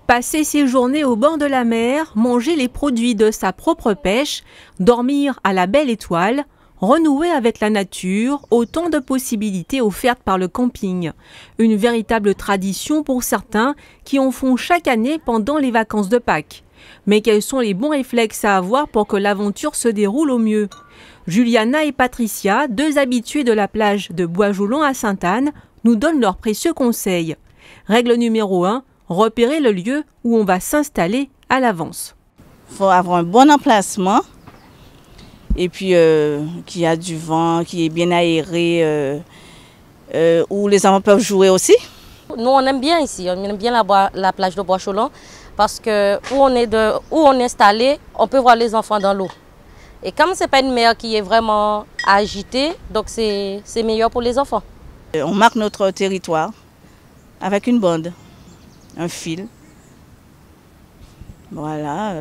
Passer ses journées au bord de la mer, manger les produits de sa propre pêche, dormir à la belle étoile, renouer avec la nature, autant de possibilités offertes par le camping. Une véritable tradition pour certains qui en font chaque année pendant les vacances de Pâques. Mais quels sont les bons réflexes à avoir pour que l'aventure se déroule au mieux? Juliana et Patricia, deux habituées de la plage de Boisjoulon à Sainte-Anne, nous donnent leurs précieux conseils. Règle numéro 1, repérer le lieu où on va s'installer à l'avance. Il faut avoir un bon emplacement et puis qui a du vent, qui est bien aéré, où les enfants peuvent jouer aussi. Nous, on aime bien ici, on aime bien la plage de Boisjoulon parce que où on est installé, on peut voir les enfants dans l'eau. Et comme ce n'est pas une mer qui est vraiment agitée, donc c'est meilleur pour les enfants. On marque notre territoire avec une bande, un fil. Voilà.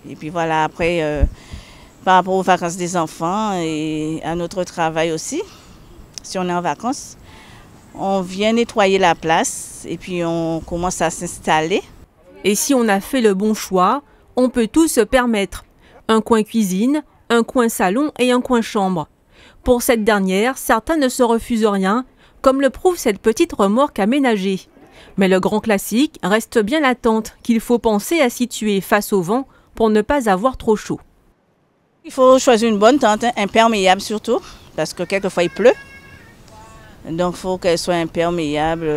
Et puis voilà, après, par rapport aux vacances des enfants et à notre travail aussi, si on est en vacances, on vient nettoyer la place et puis on commence à s'installer. Et si on a fait le bon choix, on peut tout se permettre. Un coin cuisine, un coin salon et un coin chambre. Pour cette dernière, certains ne se refusent rien, comme le prouve cette petite remorque aménagée. Mais le grand classique reste bien la tente qu'il faut penser à situer face au vent pour ne pas avoir trop chaud. Il faut choisir une bonne tente, imperméable surtout, parce que quelquefois il pleut. Donc il faut qu'elle soit imperméable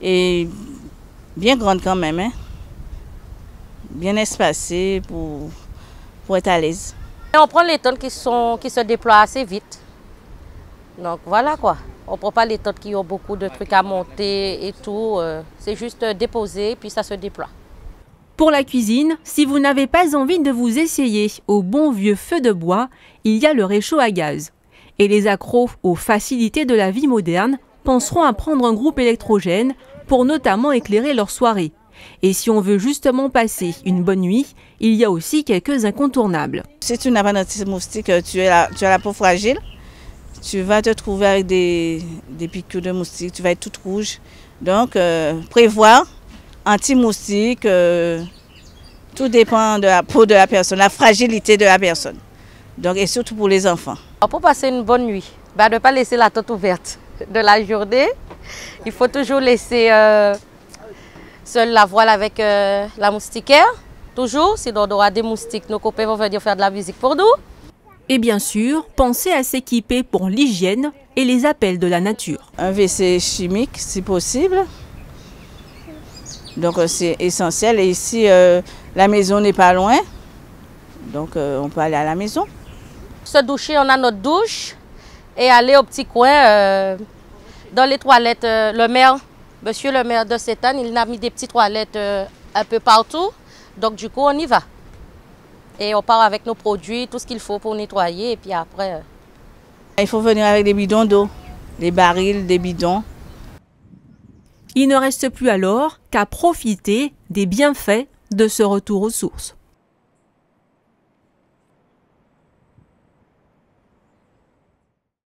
et bien grande quand même, hein? Bien espacée pour être à l'aise. On prend les tentes qui se déploient assez vite. Donc voilà quoi. On ne prend pas les tentes qui ont beaucoup de trucs à monter et tout. C'est juste déposer puis ça se déploie. Pour la cuisine, si vous n'avez pas envie de vous essayer au bon vieux feu de bois, il y a le réchaud à gaz. Et les accros aux facilités de la vie moderne penseront à prendre un groupe électrogène pour notamment éclairer leur soirée. Et si on veut justement passer une bonne nuit, il y a aussi quelques incontournables. Si tu n'as pas d'anti-moustique, tu as la peau fragile, tu vas te trouver avec des piqûres de moustiques, tu vas être toute rouge. Donc, prévoir anti-moustique, tout dépend de la peau de la personne, la fragilité de la personne. Donc, et surtout pour les enfants. Pour passer une bonne nuit, ne pas laisser la tente ouverte de la journée. Il faut toujours laisser seule la voile avec la moustiquaire. Toujours, sinon on aura des moustiques. Nos copains vont venir faire de la musique pour nous. Et bien sûr, pensez à s'équiper pour l'hygiène et les appels de la nature. Un WC chimique, si possible. Donc c'est essentiel. Et ici, la maison n'est pas loin. Donc on peut aller à la maison. Se doucher, on a notre douche. Et aller au petit coin, dans les toilettes, monsieur le maire de Sainte-Anne, il a mis des petites toilettes un peu partout. Donc du coup, on y va. Et on part avec nos produits, tout ce qu'il faut pour nettoyer. Et puis après... Il faut venir avec des bidons d'eau, des barils, des bidons. Il ne reste plus alors qu'à profiter des bienfaits de ce retour aux sources.